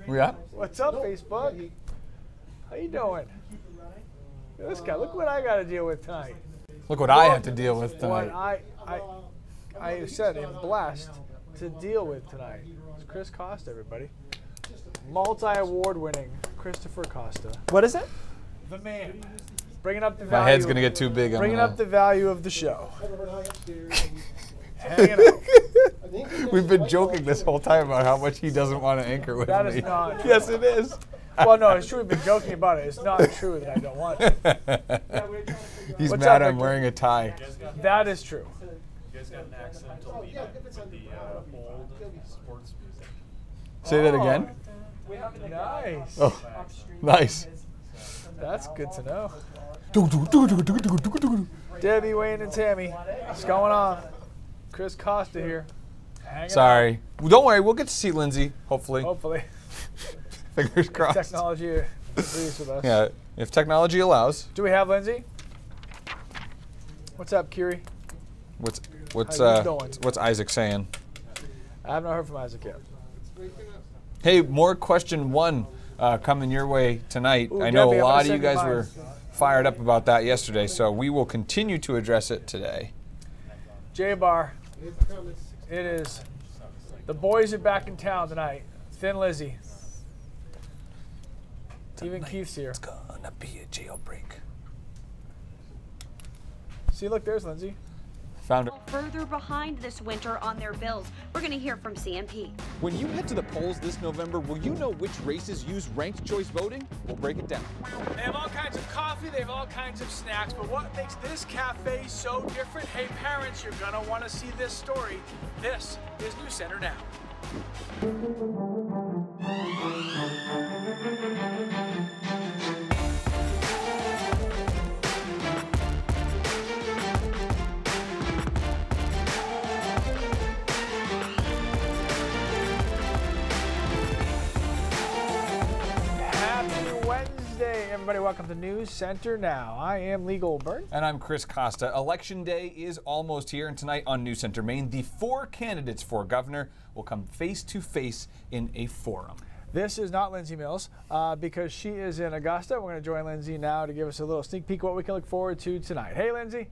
Yeah. What's up, Facebook? How you doing? This guy, look what I got to deal with tonight. Look what I have to deal with tonight. What I said I'm blessed to deal with tonight. It's Chris Costa, everybody. Multi-award winning Christopher Costa. What is it? The man. Bringing up the value. My head's going to get too big. Bringing up the value of the show. Hanging out. We've been joking this whole time about how much he doesn't want to anchor with me. That is not true. Yes, it is. Well, no, it's true. We've been joking about it. It's not true that I don't want it. He's What's mad up, I'm Victor? wearing a tie. That is true. You guys got an accidental lead with the old sports music. Say that again. Nice. Oh, nice. That's good to know. Debbie, Wayne, and Tammy. What's going on? Chris Costa here. Hanging Sorry. Well, don't worry. We'll get to see Lindsay, hopefully. out. Hopefully. Fingers crossed. Technology agrees with us. Yeah, if technology allows. Do we have Lindsay? What's up, Kiri? What's How you doing? what's Isaac saying? I have not heard from Isaac yet. Hey, more question one coming your way tonight. Ooh, I know Debbie, a I'm lot gonna of you send guys you were mine. fired up about that yesterday, so we will continue to address it today. J-Bar. It is. The boys are back in town tonight. Thin Lizzy. Even Keith's here. It's gonna be a jailbreak. See, look, there's Lindsay. Found her. Further behind this winter on their bills. We're going to hear from CMP. When you head to the polls this November, will you know which races use ranked choice voting? We'll break it down. They have all kinds of coffee, they have all kinds of snacks, but what makes this cafe so different? Hey parents, you're gonna want to see this story. This is News Center Now. Happy Wednesday, everybody. Welcome to News Center Now. I am Lee Goldberg. And I'm Chris Costa. Election day is almost here, and tonight on News Center Maine, the 4 candidates for governor will come face to face in a forum. This is not Lindsay Mills because she is in Augusta. We're going to join Lindsay now to give us a little sneak peek of what we can look forward to tonight. Hey, Lindsay.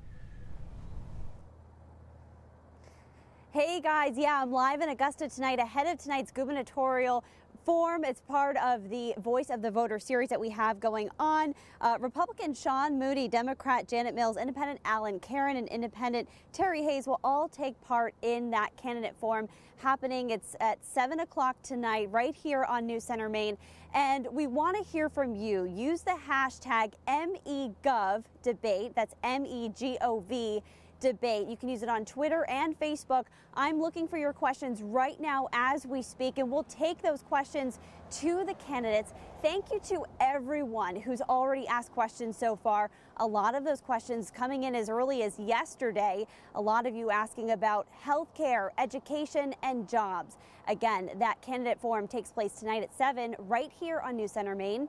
Hey guys, yeah, I'm live in Augusta tonight ahead of tonight's gubernatorial forum. It's part of the Voice of the Voter series that we have going on. Republican Sean Moody, Democrat Janet Mills, Independent Alan Karen, and Independent Terry Hayes will all take part in that candidate forum happening. It's at 7 o'clock tonight right here on News Center Maine. And we want to hear from you. Use the hashtag MEGovDebate. That's MEGOV. Debate. You can use it on Twitter and Facebook. I'm looking for your questions right now as we speak, and we'll take those questions to the candidates. Thank you to everyone who's already asked questions so far. A lot of those questions coming in as early as yesterday. A lot of you asking about healthcare, education, and jobs. Again, that candidate forum takes place tonight at 7 right here on News Center Maine.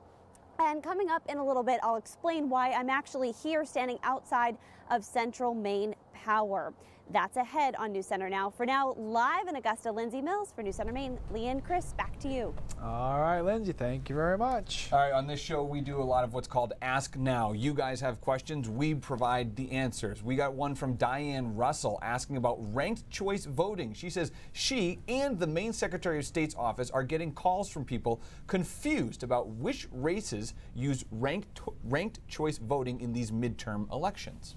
And coming up in a little bit, I'll explain why I'm actually here standing outside of Central Maine Power. That's ahead on News Center Now. For now, live in Augusta, Lindsay Mills for News Center Maine. Lee and Chris, back to you. All right, Lindsay, thank you very much. All right, on this show, we do a lot of what's called Ask Now. You guys have questions, we provide the answers. We got one from Diane Russell asking about ranked choice voting. She says she and the Maine Secretary of State's office are getting calls from people confused about which races use ranked choice voting in these midterm elections.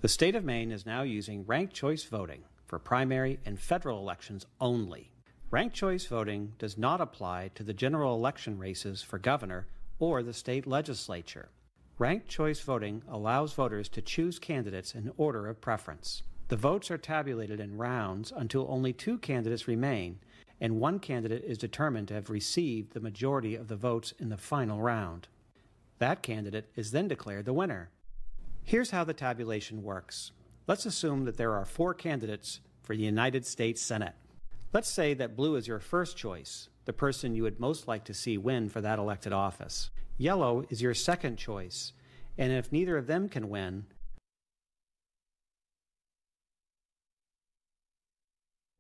The state of Maine is now using ranked choice voting for primary and federal elections only. Ranked choice voting does not apply to the general election races for governor or the state legislature. Ranked choice voting allows voters to choose candidates in order of preference. The votes are tabulated in rounds until only 2 candidates remain, and 1 candidate is determined to have received the majority of the votes in the final round. That candidate is then declared the winner. Here's how the tabulation works. Let's assume that there are 4 candidates for the United States Senate. Let's say that blue is your first choice, the person you would most like to see win for that elected office. Yellow is your second choice, and if neither of them can win,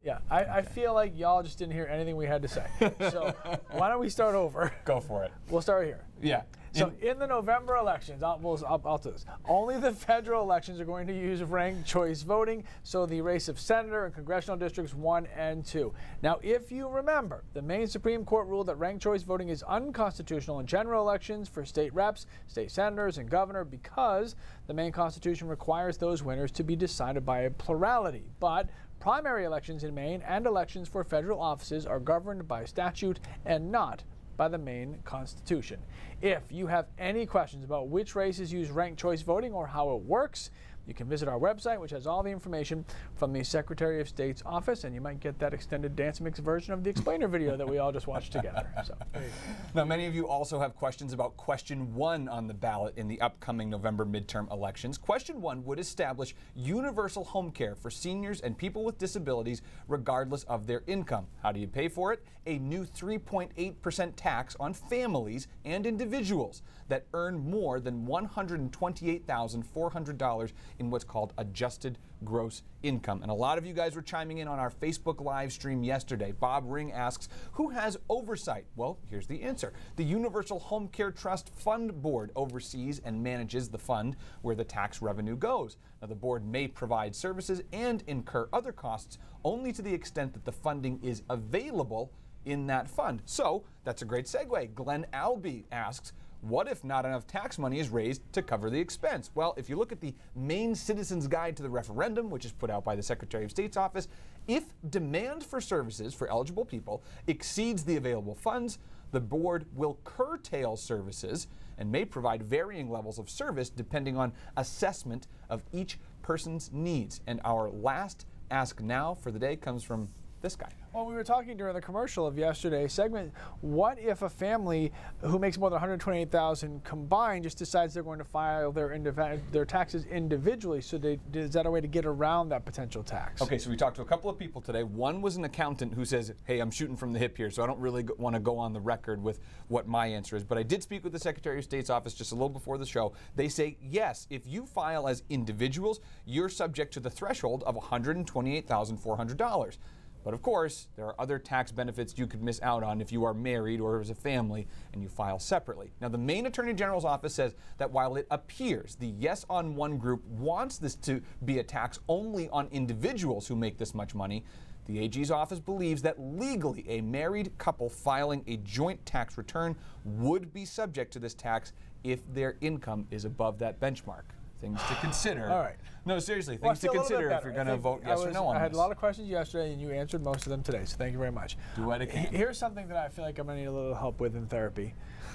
Yeah, I feel like y'all just didn't hear anything we had to say. So why don't we start over? Go for it. We'll start here. Yeah. So in the November elections, I'll do this. Only the federal elections are going to use ranked choice voting, so the race of senator and congressional districts 1 and 2. Now, if you remember, the Maine Supreme Court ruled that ranked choice voting is unconstitutional in general elections for state reps, state senators, and governor because the Maine Constitution requires those winners to be decided by a plurality. But primary elections in Maine and elections for federal offices are governed by statute and not by the Maine Constitution. If you have any questions about which races use ranked choice voting or how it works, you can visit our website, which has all the information from the Secretary of State's office, and you might get that extended dance mix version of the explainer video that we all just watched together. So, there you go. Now, many of you also have questions about question 1 on the ballot in the upcoming November midterm elections. Question 1 would establish universal home care for seniors and people with disabilities regardless of their income. How do you pay for it? A new 3.8% tax on families and individuals that earn more than $128,400 in what's called adjusted gross income. And a lot of you guys were chiming in on our Facebook live stream yesterday. Bob Ring asks, who has oversight? Well, here's the answer. The Universal Home Care Trust Fund Board oversees and manages the fund where the tax revenue goes. Now, the board may provide services and incur other costs only to the extent that the funding is available in that fund. So that's a great segue. Glenn Albee asks, what if not enough tax money is raised to cover the expense? Well, if you look at the Maine Citizens Guide to the Referendum, which is put out by the Secretary of State's office, if demand for services for eligible people exceeds the available funds, the board will curtail services and may provide varying levels of service depending on assessment of each person's needs. And our last Ask Now for the day comes from this guy. Well, we were talking during the commercial of yesterday's segment, what if a family who makes more than $128,000 combined just decides they're going to file their taxes individually? So is that a way to get around that potential tax? Okay, so we talked to a couple of people today. One was an accountant who says, hey, I'm shooting from the hip here, so I don't really want to go on the record with what my answer is. But I did speak with the Secretary of State's office just a little before the show. They say, yes, if you file as individuals, you're subject to the threshold of $128,400. But of course, there are other tax benefits you could miss out on if you are married or as a family and you file separately. Now, the Maine Attorney General's office says that while it appears the Yes on One group wants this to be a tax only on individuals who make this much money, the AG's office believes that legally a married couple filing a joint tax return would be subject to this tax if their income is above that benchmark. Things to consider. All right. No, seriously, things to consider if you're going to vote yes or no on this. I had a lot of questions yesterday, and you answered most of them today, so thank you very much. Do what I can. Here's something that I feel like I'm going to need a little help with in therapy.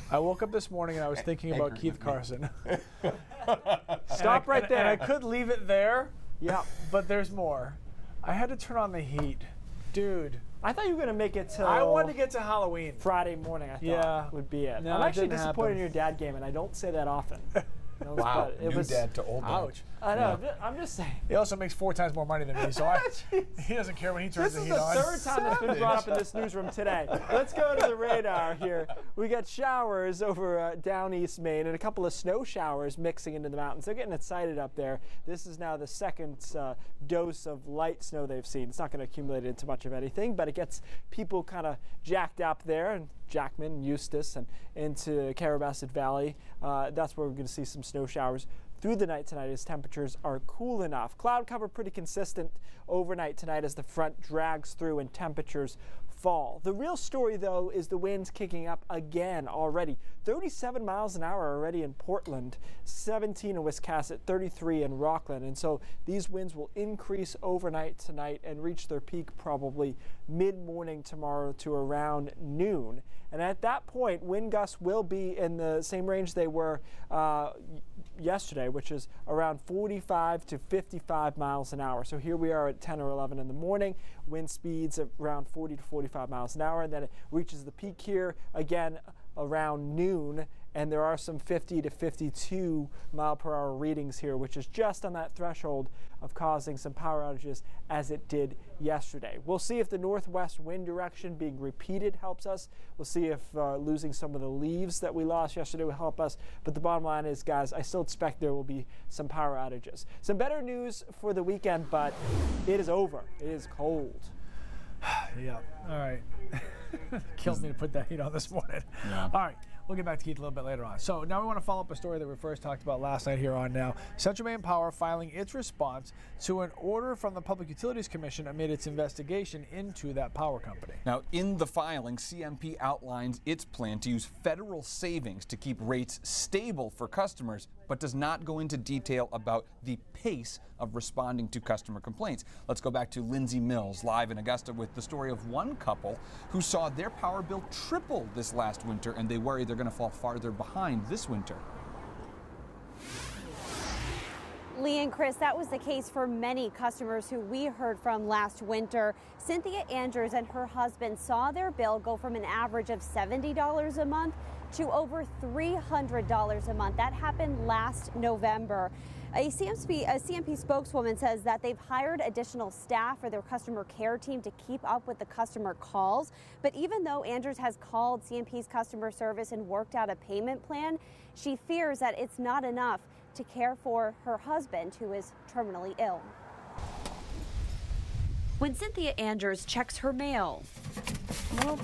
I woke up this morning and I was thinking about Keith Carson. Stop right there. And I could leave it there. Yeah, but there's more. I had to turn on the heat. Dude. I thought you were going to make it till I wanted to get to Halloween. Friday morning, I thought would be it. No, I'm actually it didn't disappointed happen. in your dad game, and I don't say that often. Wow, new dad to old dad. Ouch. I know, I'm just saying. He also makes 4 times more money than me, so he doesn't care when he turns the heat on. This is the 3rd time that's been brought up in this newsroom today. Let's go to the radar here. We got showers over down East Maine and a couple of snow showers mixing into the mountains. They're getting excited up there. This is now the second dose of light snow they've seen. It's not going to accumulate into much of anything, but it gets people kind of jacked up there, and Jackman, Eustis, and into Carrabassett Valley. That's where we're going to see some snow showers through the night tonight as temperatures are cool enough. Cloud cover pretty consistent overnight tonight as the front drags through and temperatures fall. The real story, though, is the winds kicking up again already. 37 miles an hour already in Portland, 17 in Wiscasset, 33 in Rockland. And so these winds will increase overnight tonight and reach their peak probably mid-morning tomorrow to around noon. And at that point, wind gusts will be in the same range they were yesterday, which is around 45 to 55 miles an hour. So here we are at 10 or 11 in the morning, wind speeds of around 40 to 45 miles an hour, and then it reaches the peak here again around noon, and there are some 50 to 52 mile per hour readings here, which is just on that threshold of causing some power outages as it did yesterday. We'll see if the northwest wind direction being repeated helps us. We'll see if losing some of the leaves that we lost yesterday will help us. But the bottom line is, guys, I still expect there will be some power outages. Some better news for the weekend, but it is over. It is cold. Yeah. All right. Killed me to put that heat on this morning. Yeah. All right. We'll get back to Keith a little bit later on. So now we want to follow up a story that we first talked about last night here on Now. Central Maine Power filing its response to an order from the Public Utilities Commission amid its investigation into that power company. Now, in the filing, CMP outlines its plan to use federal savings to keep rates stable for customers, but does not go into detail about the pace of responding to customer complaints. Let's go back to Lindsay Mills, live in Augusta, with the story of one couple who saw their power bill triple this last winter, and they worry they're going to fall farther behind this winter. Lee and Chris, that was the case for many customers who we heard from last winter. Cynthia Andrews and her husband saw their bill go from an average of $70 a month to over $300 a month. That happened last November. A CMP spokeswoman says that they've hired additional staff for their customer care team to keep up with the customer calls. But even though Andrews has called CMP's customer service and worked out a payment plan, she fears that it's not enough to care for her husband, who is terminally ill. When Cynthia Andrews checks her mail, Nope,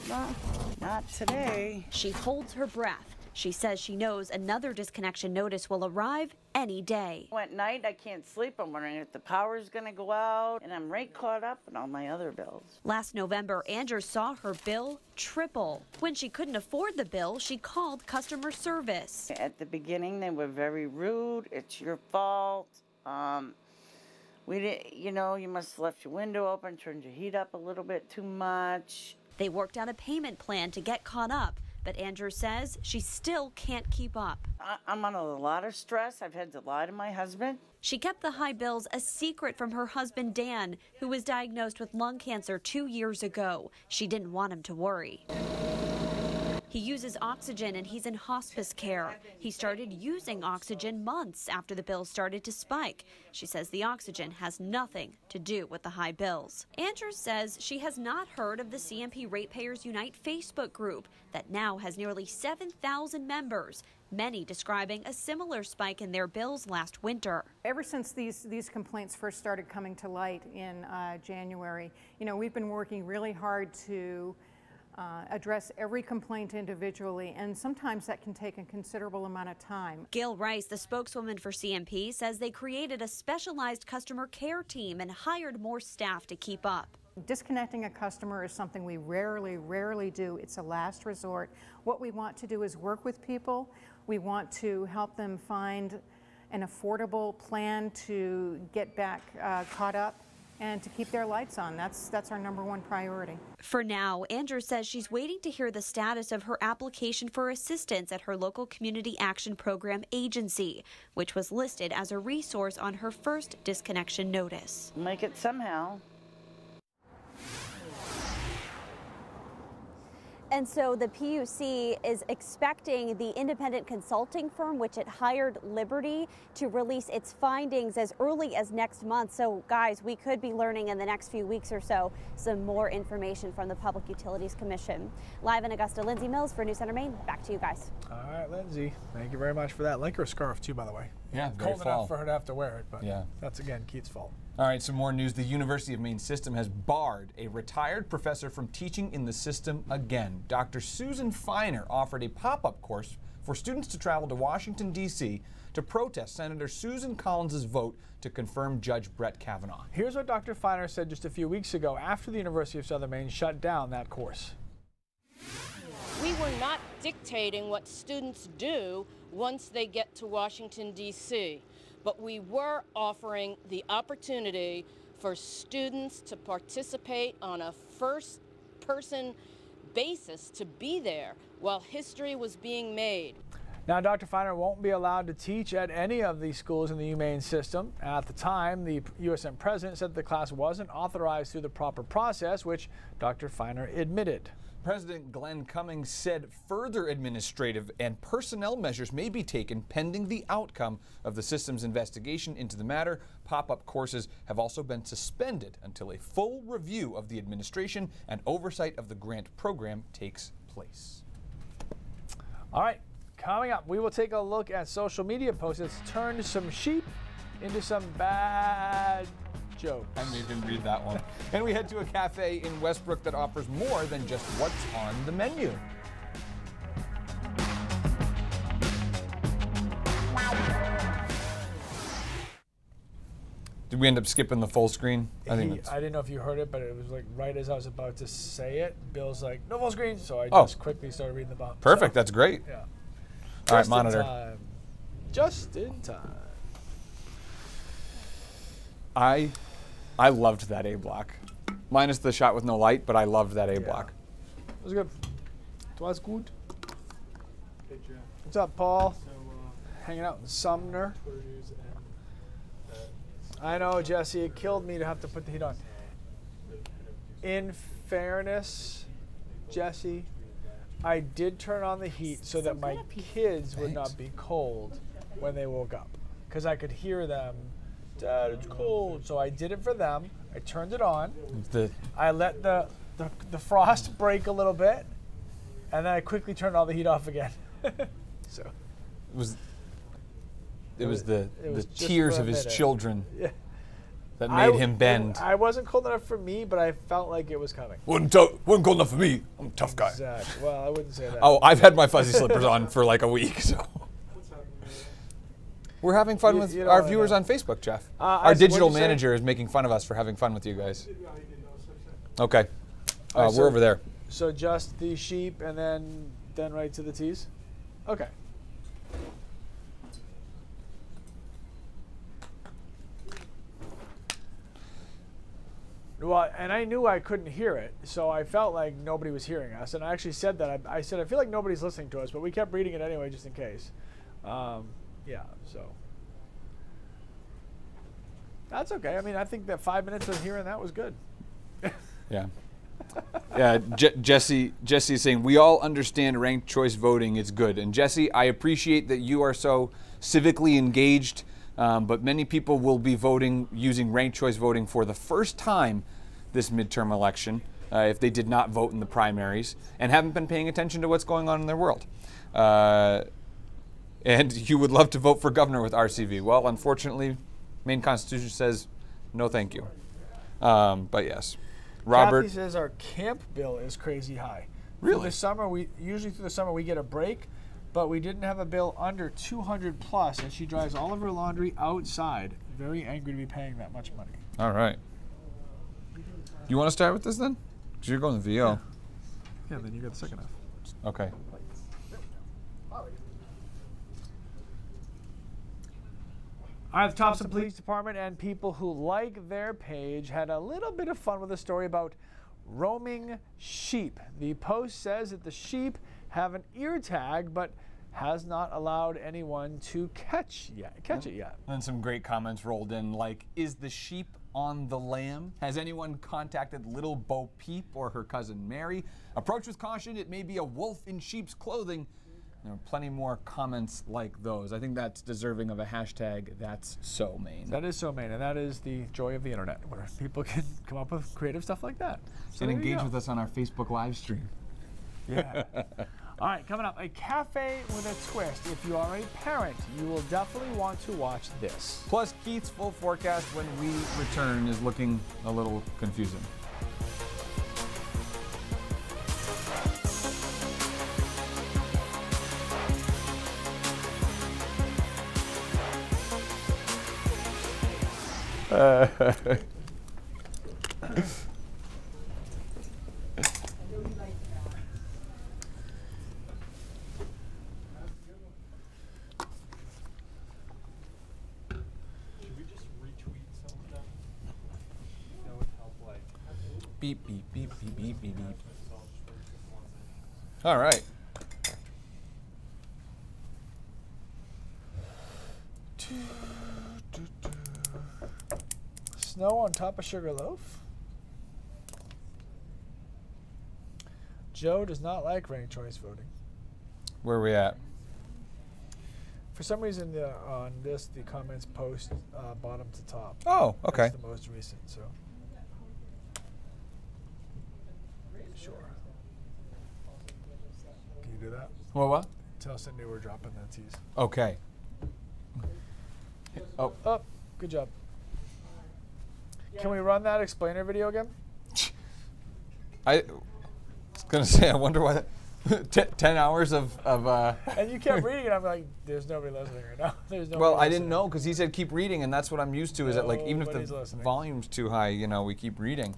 not today. she holds her breath. She says she knows another disconnection notice will arrive any day. At night, I can't sleep. I'm wondering if the power's going to go out, and I'm right caught up in all my other bills. Last November, Andrews saw her bill triple. When she couldn't afford the bill, she called customer service. At the beginning, they were very rude. It's your fault. We didn't, you must have left your window open, turned your heat up a little bit too much. They worked out a payment plan to get caught up, but Andrews says she still can't keep up. I'm under a lot of stress. I've had to lie to my husband. She kept the high bills a secret from her husband, Dan, who was diagnosed with lung cancer 2 years ago. She didn't want him to worry. He uses oxygen and he's in hospice care. He started using oxygen months after the bills started to spike. She says the oxygen has nothing to do with the high bills. Andrews says she has not heard of the CMP Ratepayers Unite Facebook group that now has nearly 7,000 members, many describing a similar spike in their bills last winter. Ever since these complaints first started coming to light in January, we've been working really hard to address every complaint individually, and sometimes that can take a considerable amount of time. Gail Rice, the spokeswoman for CMP, says they created a specialized customer care team and hired more staff to keep up. Disconnecting a customer is something we rarely do. It's a last resort. What we want to do is work with people. We want to help them find an affordable plan to get back caught up and to keep their lights on. That's our #1 priority. For now, Andrews says she's waiting to hear the status of her application for assistance at her local Community Action Program agency, which was listed as a resource on her first disconnection notice. Make it somehow. And so the PUC is expecting the independent consulting firm, which it hired, Liberty, to release its findings as early as next month. So, guys, we could be learning in the next few weeks or so some more information from the Public Utilities Commission. Live in Augusta, Lindsay Mills for News Center Maine. Back to you guys. All right, Lindsay, thank you very much for that. Like her scarf, too, by the way. Yeah, very cold fall. enough for her to have to wear it, but yeah, that's, again, Keith's fault. All right, some more news. The University of Maine system has barred a retired professor from teaching in the system again. Dr. Susan Feiner offered a pop-up course for students to travel to Washington, D.C. to protest Senator Susan Collins' vote to confirm Judge Brett Kavanaugh. Here's what Dr. Feiner said just a few weeks ago after the University of Southern Maine shut down that course. We were not dictating what students do once they get to Washington, D.C., but we were offering the opportunity for students to participate on a first-person basis, to be there while history was being made. Now, Dr. Feiner won't be allowed to teach at any of these schools in the UMaine system. At the time, the USM president said the class wasn't authorized through the proper process, which Dr. Feiner admitted. President Glenn Cummings said further administrative and personnel measures may be taken pending the outcome of the system's investigation into the matter. Pop-up courses have also been suspended until a full review of the administration and oversight of the grant program takes place. All right, coming up, we will take a look at social media posts that's turned some sheep into some bad joke. I made him read that one. And we head to a cafe in Westbrook that offers more than just what's on the menu. Did we end up skipping the full screen? I didn't know if you heard it, but it was like right as I was about to say it, Bill's like, no full screen. So I just quickly started reading the bottom. Perfect, So, that's great. yeah. All right, monitor. Time. Just in time. I loved that A block. Minus the shot with no light, but I loved that A block. It was good. It was good. What's up, Paul? Hanging out in Sumner. I know, Jesse. It killed me to have to put the heat on. In fairness, Jesse, I did turn on the heat so that my kids would not be cold when they woke up, because I could hear them. Dad, it's cold. So I did it for them. I turned it on. I let the frost break a little bit, and then I quickly turned all the heat off again. So it was the tears of his children that made him bend. I wasn't cold enough for me, but I felt like it was coming. Wasn't cold enough for me. I'm a tough guy. Exactly. Well, I wouldn't say that. Oh, I've had my fuzzy slippers on for like a week, so. We're having fun with our viewers on Facebook, Jeff. Our digital manager is making fun of us for having fun with you guys. Okay. We're over there. So just the sheep and then right to the tees? Okay. Well, and I knew I couldn't hear it, so I felt like nobody was hearing us. And I actually said that. I said, I feel like nobody's listening to us, but we kept reading it anyway, just in case. Yeah, so. That's okay. I mean, I think that 5 minutes of hearing that was good. Yeah. Yeah, Jesse is saying, we all understand ranked choice voting is good. And Jesse, I appreciate that you are so civically engaged, but many people will be voting using ranked choice voting for the first time this midterm election, if they did not vote in the primaries and haven't been paying attention to what's going on in their world. And you would love to vote for governor with RCV. Well, unfortunately, Maine Constitution says no thank you. But yes. Robert. Kathy says our camp bill is crazy high. Really? Through the summer, usually through the summer we get a break, but we didn't have a bill under 200 plus, and she drives all of her laundry outside. Very angry to be paying that much money. All right. You want to start with this then? Because you're going to VO. Yeah, then you got the second half. Okay. All right, the Thompson Police Department and people who like their page had a little bit of fun with a story about roaming sheep. The Post says that the sheep have an ear tag, but has not allowed anyone to catch it yet. And some great comments rolled in, like, is the sheep on the lamb? Has anyone contacted little Bo Peep or her cousin Mary? Approach with caution, it may be a wolf in sheep's clothing. There are plenty more comments like those. I think that's deserving of a hashtag, that's so Maine. That is so Maine, and that is the joy of the internet, where people can come up with creative stuff like that. So and engage with us on our Facebook live stream. Yeah. All right, coming up, a cafe with a twist. If you are a parent, you will definitely want to watch this. Plus, Keith's full forecast when we return is looking a little confusing. Beep, beep, beep, beep, beep, beep, beep. All right. Snow on top of Sugarloaf. Joe does not like ranked choice voting. Where are we at? For some reason, on this, the comments post bottom to top. Oh, okay. That's the most recent, so. Sure. Can you do that? What? Tell Cindy we're dropping the teas. Okay. Oh. Oh, good job. Can we run that explainer video again? I was going to say, I wonder why that 10 hours of and you kept reading it. I'm like, there's nobody listening right now. There's nobody well, I listening. didn't know because he said keep reading, and that's what I'm used to. Is that like even if Nobody's the listening. volume's too high, you know, we keep reading.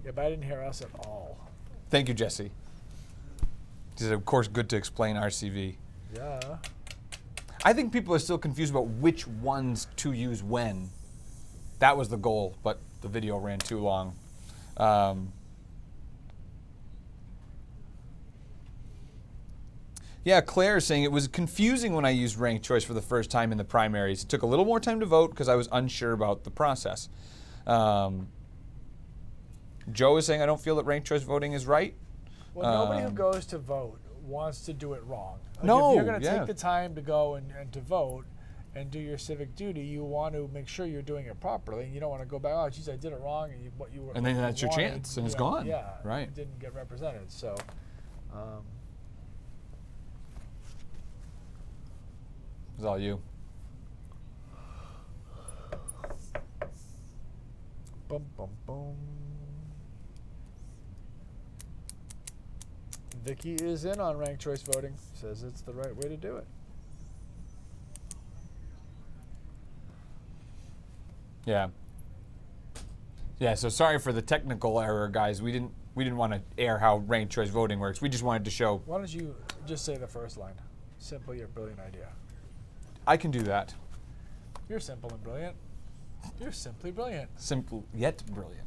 Yeah, but I didn't hear us at all. Thank you, Jesse. He said, of course, good to explain RCV. Yeah. I think people are still confused about which ones to use when. That was the goal, but the video ran too long. Yeah, Claire is saying it was confusing when I used ranked choice for the first time in the primaries. It took a little more time to vote because I was unsure about the process. Joe is saying I don't feel that ranked choice voting is right. Well, nobody who goes to vote wants to do it wrong. Like No, if you're going to yeah. take the time to go and to vote and do your civic duty, you want to make sure you're doing it properly. And you don't want to go back, oh, geez, I did it wrong, and what you were. And then that's your wanted, chance, and it's you know, gone. Yeah, Right. It didn't get represented. So. It's all you. Bum, bum, bum. Vicky is in on ranked choice voting. Says it's the right way to do it. Yeah. Yeah. So sorry for the technical error, guys. We didn't want to air how ranked choice voting works. We just wanted to show. Why don't you just say the first line? Simple yet brilliant idea. I can do that. You're simple and brilliant. You're simply brilliant. Simple yet brilliant.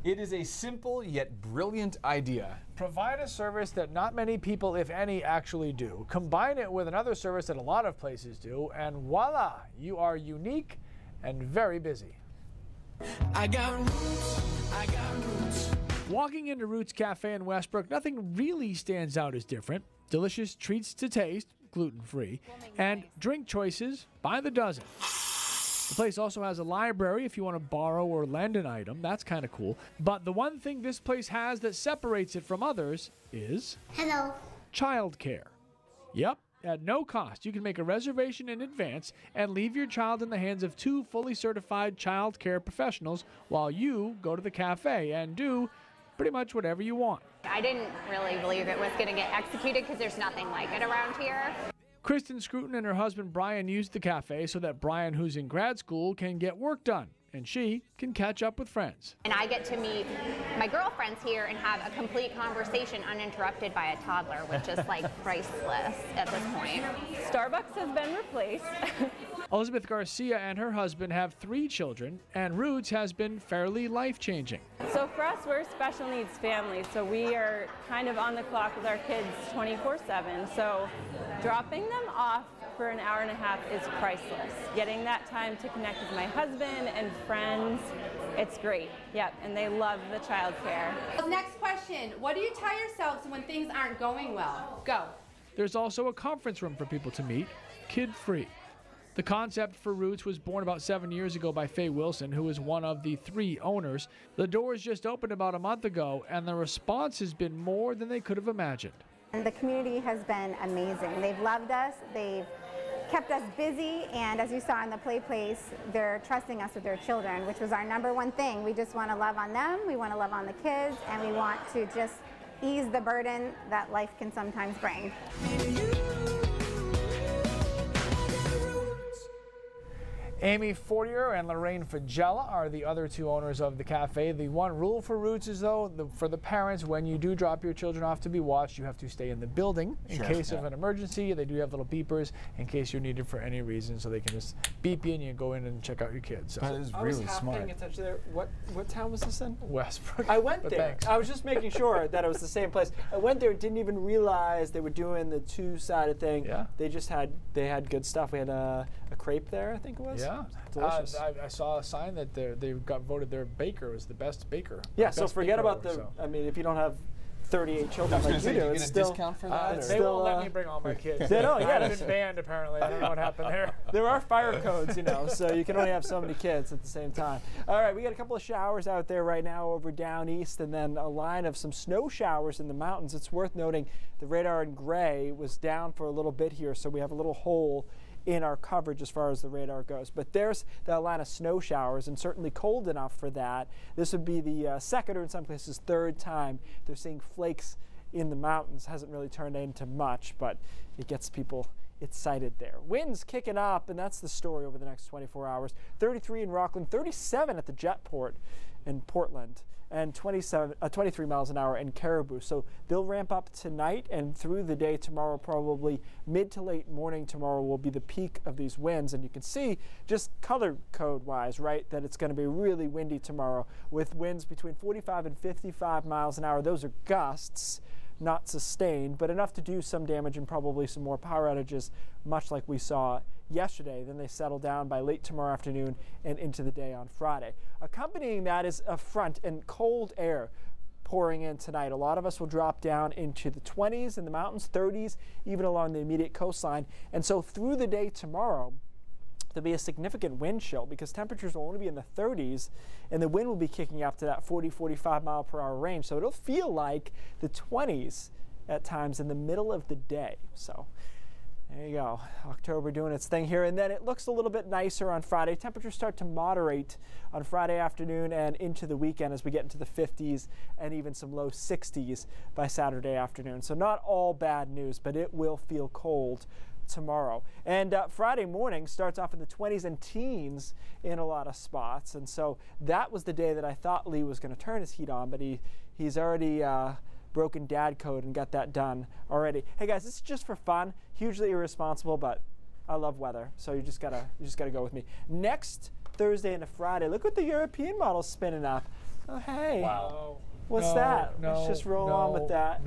It is a simple yet brilliant idea. Provide a service that not many people, if any, actually do. Combine it with another service that a lot of places do, and voila, you are unique and very busy. I got roots. I got roots. Walking into Roots Cafe in Westbrook, nothing really stands out as different. Delicious treats to taste, gluten-free, and drink choices by the dozen. The place also has a library if you want to borrow or lend an item. That's kind of cool. But the one thing this place has that separates it from others is childcare. Yep, at no cost. You can make a reservation in advance and leave your child in the hands of 2 fully certified child care professionals while you go to the cafe and do pretty much whatever you want. I didn't really believe it was going to get executed because there's nothing like it around here. Kristen Scruton and her husband Brian used the cafe so that Brian, who's in grad school, can get work done, and she can catch up with friends. And I get to meet my girlfriends here and have a complete conversation uninterrupted by a toddler, which is like priceless at this point. Starbucks has been replaced. Elizabeth Garcia and her husband have 3 children, and Roots has been fairly life-changing. So for us, we're a special needs family, so we are kind of on the clock with our kids 24/7. So dropping them off for an hour and a half is priceless. Getting that time to connect with my husband and friends, it's great. Yep, and they love the childcare. Next question, what do you tell yourselves when things aren't going well? Go. There's also a conference room for people to meet, kid-free. The concept for Roots was born about 7 years ago by Faye Wilson, who is one of the 3 owners. The doors just opened about a month ago, and the response has been more than they could have imagined. And the community has been amazing. They've loved us, they've kept us busy, and as you saw in the play place, they're trusting us with their children, which was our #1 thing. We just want to love on them, we want to love on the kids, and we want to just ease the burden that life can sometimes bring. Amy Fortier and Lorraine Fagella are the other 2 owners of the cafe. The one rule for Roots is, though, for the parents, when you do drop your children off to be watched, you have to stay in the building in case of an emergency. They do have little beepers in case you're needed for any reason, so they can just beep you and you can go in and check out your kids. So that is really smart. Attention there. What town was this in? Westbrook. I went there. Thanks. I was just making sure that it was the same place. I went there, didn't even realize they were doing the 2-sided thing. Yeah. They just had good stuff. We had a crepe there, I think it was. Yeah. Delicious. I saw a sign that they got voted their baker was the best baker. Yeah, so forget about the, I mean, if you don't have 38 children like you do, it's still. Discount for that? They won't let me bring all my kids. They don't, yeah. I've been banned, apparently. I don't know what happened there. There are fire codes, you know, so you can only have so many kids at the same time. All right, we got a couple of showers out there right now over down east, and then a line of some snow showers in the mountains. It's worth noting the radar in gray was down for a little bit here, so we have a little hole in our coverage as far as the radar goes. But there's the Atlanta snow showers, and certainly cold enough for that. This would be the second, or in some places third time they're seeing flakes in the mountains. Hasn't really turned into much, but it gets people excited there. Winds kicking up, and that's the story over the next 24 hours. 33 in Rockland, 37 at the Jetport in Portland, and 23 miles an hour in Caribou. So they'll ramp up tonight and through the day tomorrow. Probably mid to late morning tomorrow will be the peak of these winds, and you can see just color code wise, right, that it's going to be really windy tomorrow with winds between 45 and 55 miles an hour. Those are gusts, not sustained, but enough to do some damage and probably some more power outages, much like we saw yesterday. Then they settle down by late tomorrow afternoon and into the day on Friday. Accompanying that is a front and cold air pouring in tonight. A lot of us will drop down into the 20s in the mountains, 30s, even along the immediate coastline. And so through the day tomorrow, there'll be a significant wind chill because temperatures will only be in the 30s and the wind will be kicking up to that 40-45 mile per hour range. So it'll feel like the 20s at times in the middle of the day. So there you go. October doing its thing here. And then it looks a little bit nicer on Friday. Temperatures start to moderate on Friday afternoon and into the weekend as we get into the 50s and even some low 60s by Saturday afternoon. So not all bad news, but it will feel cold tomorrow. And Friday morning starts off in the 20s and teens in a lot of spots. And so that was the day that I thought Lee was going to turn his heat on, but he's already broken dad code and got that done already. Hey guys, this is just for fun, hugely irresponsible, but I love weather, so you just gotta go with me. Next Thursday into Friday, look what the European model's spinning up. Oh hey. Wow. What's that? Let's just roll on with that.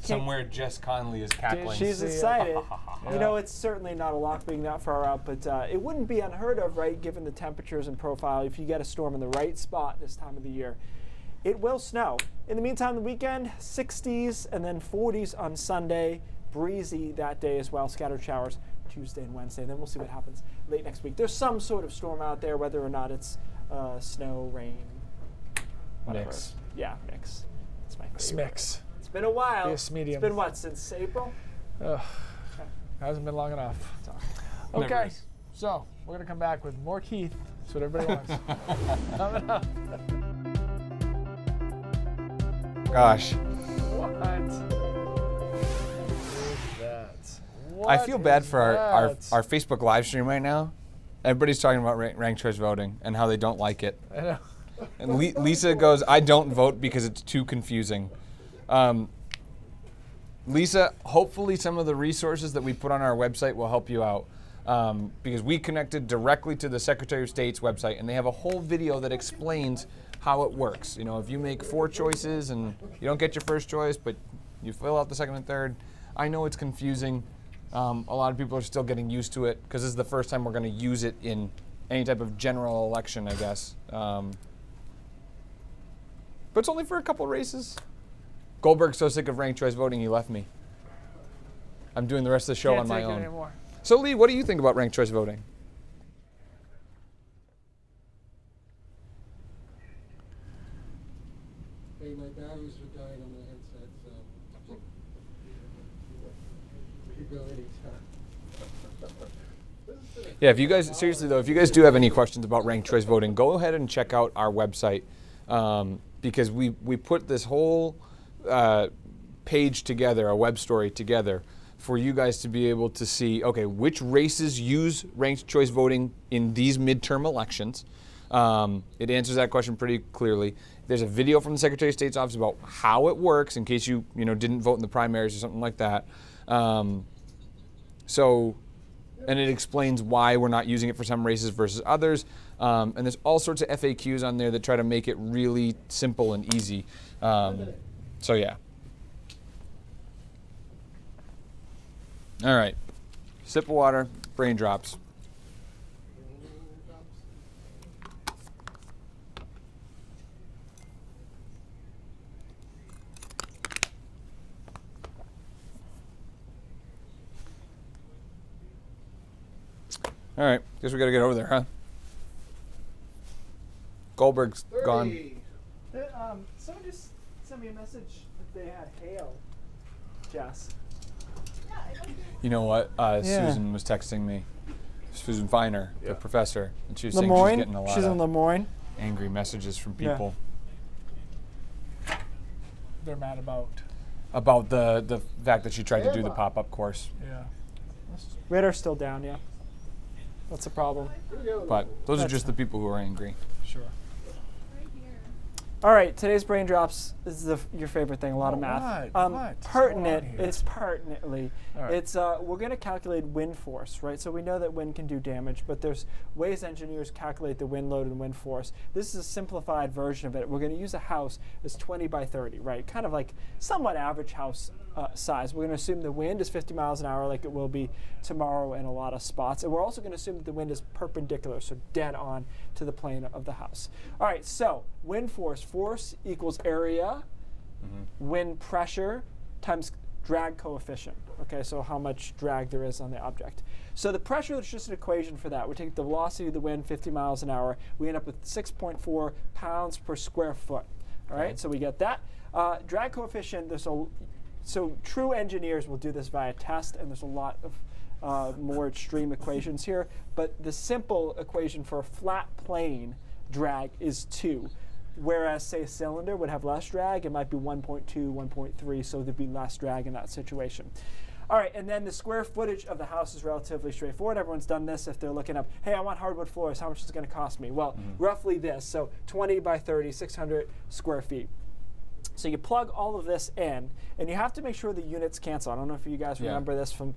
Somewhere Jess Conley is cackling. She's excited. You know, it's certainly not a lock being that far out, but it wouldn't be unheard of, right, given the temperatures and profile, if you get a storm in the right spot this time of the year. It will snow. In the meantime, the weekend, 60s and then 40s on Sunday. Breezy that day as well. Scattered showers Tuesday and Wednesday. And then we'll see what happens late next week. There's some sort of storm out there, whether or not it's snow, rain, whatever. Mix. Yeah, mix. It's my favorite. Smix. It's been a while. Yes, medium. It's been what, since April? Hasn't been long enough. Okay, so we're going to come back with more Keith. That's what everybody wants. Coming up. Gosh. What is that? I feel bad for our Facebook live stream right now. Everybody's talking about ranked choice voting and how they don't like it. I know. And Lisa goes, I don't vote because it's too confusing. Lisa, hopefully some of the resources that we put on our website will help you out. Because we connected directly to the Secretary of State's website, and they have a whole video that explains how it works. You know, if you make 4 choices and you don't get your first choice, but you fill out the second and third, I know it's confusing. A lot of people are still getting used to it because this is the first time we're going to use it in any type of general election, I guess. But it's only for a couple races. Goldberg's so sick of ranked choice voting, he left me. I'm doing the rest of the show on my own. Anymore. So Lee, what do you think about ranked choice voting? Hey, my batteries are dying on the headset, so you go anytime. Yeah, if you guys, seriously though, if you guys do have any questions about ranked choice voting, go ahead and check out our website because we put this whole page together, a web story together, for you guys to be able to see, okay, which races use ranked choice voting in these midterm elections. It answers that question pretty clearly. There's a video from the Secretary of State's office about how it works in case you didn't vote in the primaries or something like that. And it explains why we're not using it for some races versus others. And there's all sorts of FAQs on there that try to make it really simple and easy. So yeah. All right. Sip of water, brain drops. All right, guess we got to get over there, huh? Goldberg's 30. gone. Someone just sent me a message that they had hail. Jess. You know what? Susan was texting me. Susan Feiner, the professor, and she was saying Lemoyne. she's getting a lot She's in of Lemoyne. angry messages from people They're mad about the fact that she tried to do the pop-up course. Yeah. Radar's still down, yeah. That's a problem. But those are just the people who are angry. Sure. All right, today's brain drops is your favorite thing, a lot of math. What? Pertinent, it's pertinently. All right. It's we're going to calculate wind force, right? So we know that wind can do damage, but there's ways engineers calculate the wind load and wind force. This is a simplified version of it. We're going to use a house that's 20 by 30, right? Kind of like somewhat average house size. We're going to assume the wind is 50 miles an hour like it will be tomorrow in a lot of spots. And we're also going to assume that the wind is perpendicular, so dead on to the plane of the house. All right, so wind force equals area, wind pressure times drag coefficient. Okay, so how much drag there is on the object. So the pressure is just an equation for that. We take the velocity of the wind, 50 miles an hour. We end up with 6.4 pounds per square foot. All right, so we get that. Drag coefficient, so true engineers will do this via test, and there's a lot of more extreme equations here. But the simple equation for a flat plane drag is 2. Whereas, say, a cylinder would have less drag, it might be 1.2, 1.3, so there'd be less drag in that situation. All right, and then the square footage of the house is relatively straightforward. Everyone's done this if they're looking up, hey, I want hardwood floors, how much is it going to cost me? Well, roughly this, so 20 by 30, 600 square feet. So you plug all of this in, and you have to make sure the units cancel. I don't know if you guys remember this from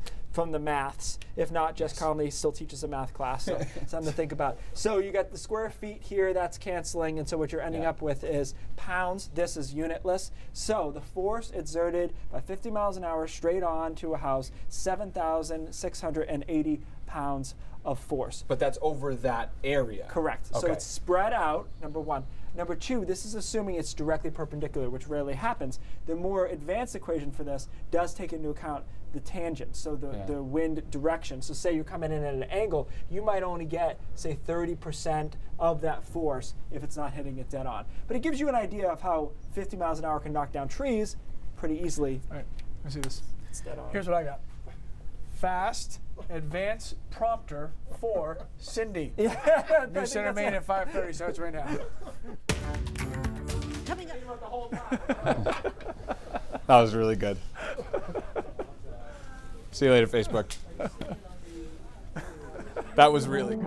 the maths. If not, Jess Conley still teaches a math class, so something to think about. So you got the square feet here, that's canceling, and so what you're ending up with is pounds. This is unitless. So the force exerted by 50 miles an hour straight on to a house, 7,680 pounds of force. But that's over that area. Correct. Okay. So it's spread out, number one. Number two, this is assuming it's directly perpendicular, which rarely happens. The more advanced equation for this does take into account the tangent, so the wind direction. So say you're coming in at an angle, you might only get, say, 30% of that force if it's not hitting it dead on. But it gives you an idea of how 50 miles an hour can knock down trees pretty easily. All right, let's see this. It's dead on. Here's what I got. Fast advanced prompter for Cindy. New center main at 5:30 starts right now. Coming up. That was really good. See you later, Facebook. That was really good.